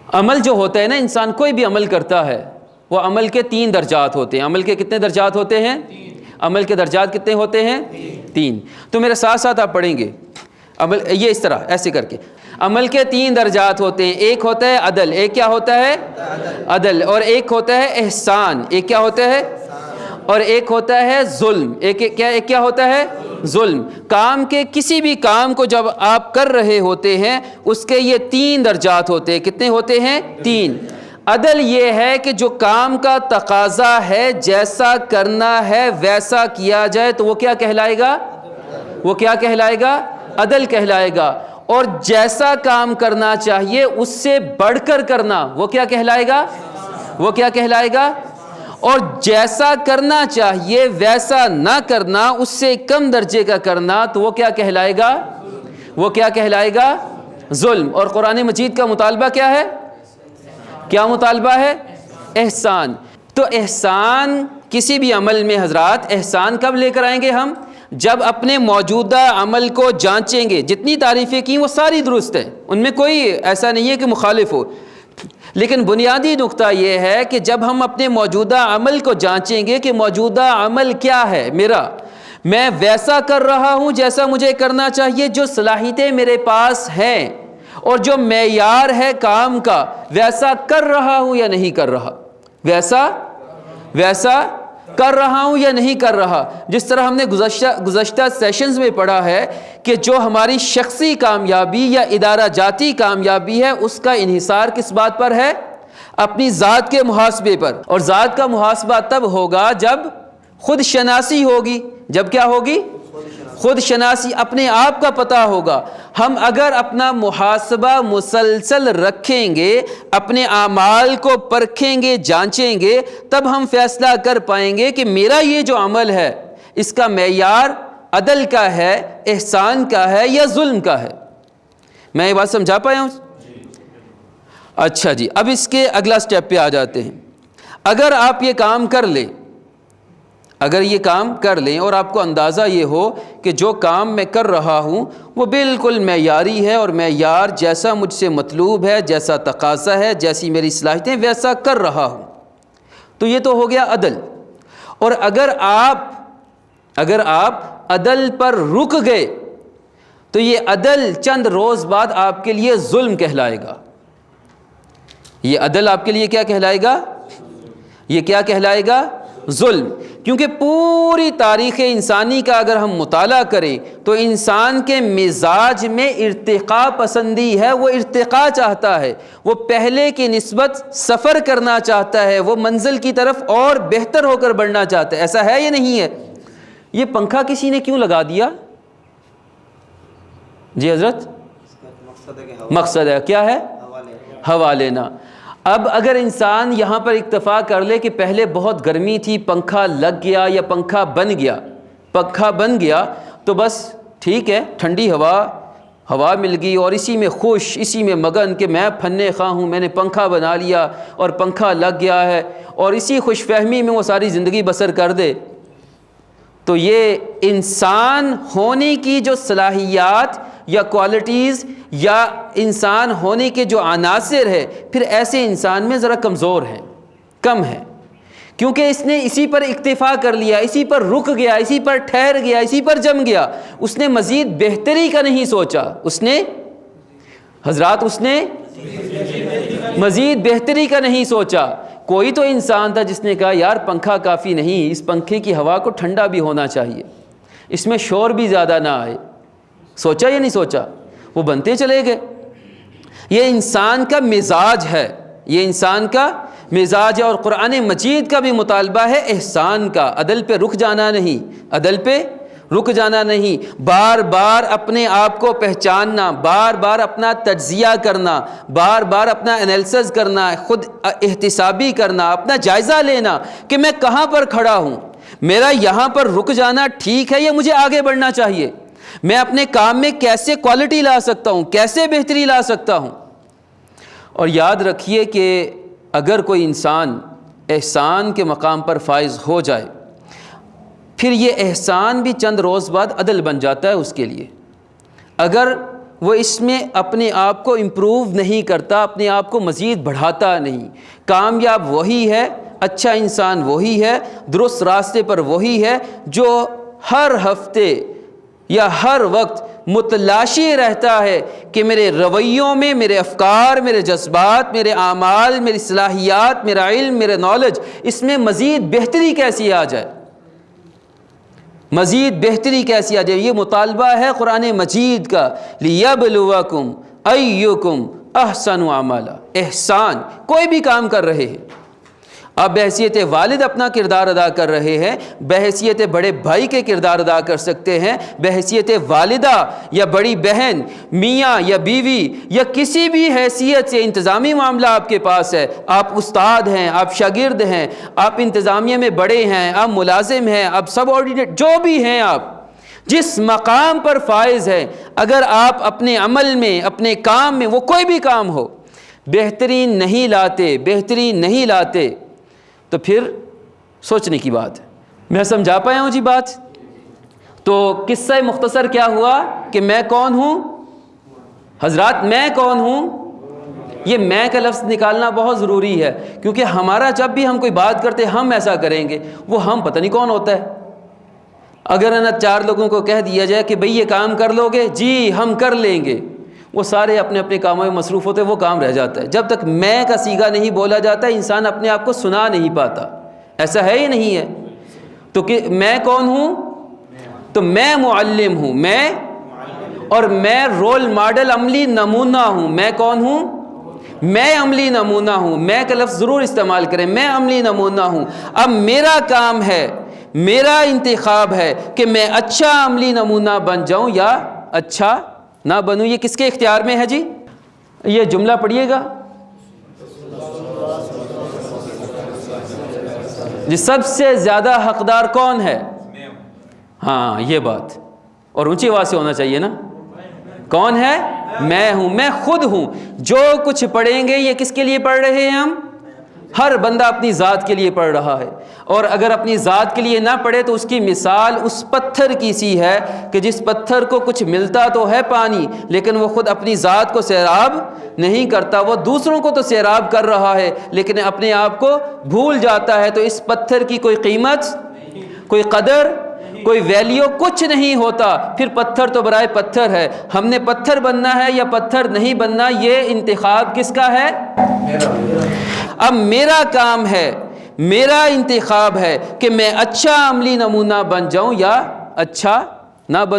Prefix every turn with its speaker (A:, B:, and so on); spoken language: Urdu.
A: عمل جو ہوتا ہے نا، انسان کوئی بھی عمل کرتا ہے، وہ عمل کے 3 درجات ہوتے ہیں۔ عمل کے کتنے درجات ہوتے ہیں؟ عمل کے درجات کتنے ہوتے ہیں؟ 3۔ تو میرے ساتھ ساتھ آپ پڑھیں گے عمل، یہ اس طرح ایسے کر کے، عمل کے 3 درجات ہوتے ہیں۔ ایک ہوتا ہے عدل، ایک کیا ہوتا ہے؟ عدل۔ اور ایک ہوتا ہے احسان، ایک کیا ہوتا ہے؟ اور ایک ہوتا ہے ظلم، ایک کیا ہوتا ہے؟ ظلم۔ کام کے کسی بھی کام کو جب آپ کر رہے ہوتے ہیں، اس کے یہ 3 درجات ہوتے ہیں۔ کتنے ہوتے ہیں؟ 3۔ عدل یہ ہے کہ جو کام کا تقاضا ہے، جیسا کرنا ہے ویسا کیا جائے، تو وہ کیا کہلائے گا؟ وہ کیا کہلائے گا؟ عدل کہلائے گا۔ اور جیسا کام کرنا چاہیے اس سے بڑھ کر کرنا، وہ کیا کہلائے گا؟ وہ کیا کہلائے گا؟ اور جیسا کرنا چاہیے ویسا نہ کرنا، اس سے کم درجے کا کرنا، تو وہ کیا کہلائے گا؟ وہ کیا کہلائے گا؟ ظلم۔ اور قرآن مجید کا مطالبہ کیا ہے؟ کیا مطالبہ ہے؟ احسان۔ تو احسان کسی بھی عمل میں حضرات، احسان کب لے کر آئیں گے ہم؟ جب اپنے موجودہ عمل کو جانچیں گے۔ جتنی تعریفیں کی وہ ساری درست ہیں، ان میں کوئی ایسا نہیں ہے کہ مخالف ہو، لیکن بنیادی نقطہ یہ ہے کہ جب ہم اپنے موجودہ عمل کو جانچیں گے کہ موجودہ عمل کیا ہے میرا، میں ویسا کر رہا ہوں جیسا مجھے کرنا چاہیے، جو صلاحیتیں میرے پاس ہیں اور جو معیار ہے کام کا، ویسا کر رہا ہوں یا نہیں کر رہا، ویسا کر رہا ہوں یا نہیں کر رہا۔ جس طرح ہم نے گزشتہ سیشنز میں پڑھا ہے کہ جو ہماری شخصی کامیابی یا ادارہ جاتی کامیابی ہے، اس کا انحصار کس بات پر ہے؟ اپنی ذات کے محاسبے پر۔ اور ذات کا محاسبہ تب ہوگا جب خود شناسی ہوگی۔ جب کیا ہوگی؟ خود شناسی، اپنے آپ کا پتہ ہوگا۔ ہم اگر اپنا محاسبہ مسلسل رکھیں گے، اپنے اعمال کو پرکھیں گے، جانچیں گے، تب ہم فیصلہ کر پائیں گے کہ میرا یہ جو عمل ہے، اس کا معیار عدل کا ہے، احسان کا ہے یا ظلم کا ہے۔ میں یہ بات سمجھا پایا ہوں؟ اچھا جی، اب اس کے اگلا سٹیپ پہ آ جاتے ہیں۔ اگر آپ یہ کام کر لیں، اگر یہ کام کر لیں اور آپ کو اندازہ یہ ہو کہ جو کام میں کر رہا ہوں وہ بالکل معیاری ہے، اور معیار جیسا مجھ سے مطلوب ہے، جیسا تقاضا ہے، جیسی میری صلاحیتیں، ویسا کر رہا ہوں، تو یہ تو ہو گیا عدل۔ اور اگر آپ عدل پر رک گئے تو یہ عدل چند روز بعد آپ کے لیے ظلم کہلائے گا۔ یہ عدل آپ کے لیے کیا کہلائے گا؟ یہ کیا کہلائے گا؟ ظلم۔ کیونکہ پوری تاریخ انسانی کا اگر ہم مطالعہ کریں تو انسان کے مزاج میں ارتقاء پسندی ہے، وہ ارتقاء چاہتا ہے، وہ پہلے کی نسبت سفر کرنا چاہتا ہے، وہ منزل کی طرف اور بہتر ہو کر بڑھنا چاہتا ہے۔ ایسا ہے یا نہیں ہے؟ یہ پنکھا کسی نے کیوں لگا دیا؟ جی حضرت، مقصد ہے کیا ہے؟ ہوا لینا۔ اب اگر انسان یہاں پر اکتفا کر لے کہ پہلے بہت گرمی تھی، پنکھا لگ گیا یا پنکھا بن گیا تو بس ٹھیک ہے، ٹھنڈی ہوا مل گئی، اور اسی میں خوش، اسی میں مگن کہ میں فنے خواہ ہوں، میں نے پنکھا بنا لیا اور پنکھا لگ گیا ہے، اور اسی خوش فہمی میں وہ ساری زندگی بسر کر دے، تو یہ انسان ہونے کی جو صلاحیات یا کوالٹیز یا انسان ہونے کے جو عناصر ہے، پھر ایسے انسان میں ذرا کمزور ہے، کم ہے، کیونکہ اس نے اسی پر اکتفا کر لیا، اسی پر رک گیا، اسی پر ٹھہر گیا، اسی پر جم گیا، اس نے مزید بہتری کا نہیں سوچا، اس نے مزید بہتری کا نہیں سوچا۔ کوئی تو انسان تھا جس نے کہا یار پنکھا کافی نہیں، اس پنکھے کی ہوا کو ٹھنڈا بھی ہونا چاہیے، اس میں شور بھی زیادہ نہ آئے۔ سوچا یا نہیں سوچا؟ وہ بنتے چلے گئے۔ یہ انسان کا مزاج ہے، یہ انسان کا مزاج ہے، اور قرآن مجید کا بھی مطالبہ ہے احسان کا، عدل پہ رک جانا نہیں، عدل پہ رک جانا نہیں، بار بار اپنے آپ کو پہچاننا، بار بار اپنا تجزیہ کرنا، بار بار اپنا انالیسز کرنا، خود احتسابی کرنا، اپنا جائزہ لینا کہ میں کہاں پر کھڑا ہوں، میرا یہاں پر رک جانا ٹھیک ہے یا مجھے آگے بڑھنا چاہیے، میں اپنے کام میں کیسے کوالٹی لا سکتا ہوں، کیسے بہتری لا سکتا ہوں۔ اور یاد رکھیے کہ اگر کوئی انسان احسان کے مقام پر فائز ہو جائے، پھر یہ احسان بھی چند روز بعد عدل بن جاتا ہے اس کے لیے۔ اگر وہ اس میں اپنے آپ کو امپروو نہیں کرتا، اپنے آپ کو مزید بڑھاتا نہیں۔ کامیاب وہی ہے، اچھا انسان وہی ہے، درست راستے پر وہی ہے جو ہر ہفتے یا ہر وقت متلاشی رہتا ہے کہ میرے رویوں میں، میرے افکار، میرے جذبات، میرے اعمال، میری صلاحیات، میرا علم، میرا نالج، اس میں مزید بہتری کیسی آ جائے، مزید بہتری کیسی آ جائے۔ یہ مطالبہ ہے قرآن مجید کا، لِيَبْلُوَكُمْ أَيُّكُمْ أَحْسَنُ عَمَلًا۔ احسان، کوئی بھی کام کر رہے ہیں، آپ بحیثیت والد اپنا کردار ادا کر رہے ہیں، بحیثیت بڑے بھائی کے کردار ادا کر سکتے ہیں، بحیثیت والدہ یا بڑی بہن، میاں یا بیوی یا کسی بھی حیثیت سے انتظامی معاملہ آپ کے پاس ہے، آپ استاد ہیں، آپ شاگرد ہیں، آپ انتظامیہ میں بڑے ہیں، آپ ملازم ہیں، آپ سب آرڈینیٹ، جو بھی ہیں، آپ جس مقام پر فائز ہیں، اگر آپ اپنے عمل میں، اپنے کام میں، وہ کوئی بھی کام ہو، بہترین نہیں لاتے تو پھر سوچنے کی بات ہے۔ میں سمجھا پایا ہوں جی بات؟ تو قصہ مختصر کیا ہوا کہ میں کون ہوں؟ حضرات میں کون ہوں؟ یہ میں کا لفظ نکالنا بہت ضروری ہے، کیونکہ ہمارا جب بھی ہم کوئی بات کرتے ہم ایسا کریں گے، وہ ہم پتہ نہیں کون ہوتا ہے۔ اگر نا 4 لوگوں کو کہہ دیا جائے کہ بھئی یہ کام کر لو گے، جی ہم کر لیں گے، وہ سارے اپنے اپنے کاموں میں مصروف ہوتے ہیں، وہ کام رہ جاتا ہے۔ جب تک میں کا صیغہ نہیں بولا جاتا انسان اپنے آپ کو سنا نہیں پاتا۔ ایسا ہے یا نہیں ہے؟ تو کہ میں کون ہوں؟ تو میں معلم ہوں، اور میں رول ماڈل، عملی نمونہ ہوں۔ میں کون ہوں؟ میں عملی نمونہ ہوں۔ میں کا لفظ ضرور استعمال کریں، میں عملی نمونہ ہوں۔ اب میرا کام ہے، میرا انتخاب ہے کہ میں اچھا عملی نمونہ بن جاؤں یا اچھا نہ بنوں۔ یہ کس کے اختیار میں ہے جی؟ یہ جملہ پڑھیے گا جی، سب سے زیادہ حقدار کون ہے؟ ہاں یہ بات، اور اونچی آواز سے ہونا چاہیے نا۔ کون ہے؟ میں ہوں، میں خود ہوں۔ جو کچھ پڑھیں گے یہ کس کے لیے پڑھ رہے ہیں ہم؟ ہر بندہ اپنی ذات کے لیے پڑھ رہا ہے، اور اگر اپنی ذات کے لیے نہ پڑھے تو اس کی مثال اس پتھر کی سی ہے کہ جس پتھر کو کچھ ملتا تو ہے پانی، لیکن وہ خود اپنی ذات کو سیراب نہیں کرتا، وہ دوسروں کو تو سیراب کر رہا ہے لیکن اپنے آپ کو بھول جاتا ہے۔ تو اس پتھر کی کوئی قیمت، کوئی قدر، کوئی ویلیو کچھ نہیں ہوتا۔ پھر پتھر تو برائے پتھر ہے۔ ہم نے پتھر بننا ہے یا پتھر نہیں بننا، یہ انتخاب کس کا ہے؟ اب میرا کام ہے، میرا انتخاب ہے کہ میں اچھا عملی نمونہ بن جاؤں یا اچھا نہ بنوں۔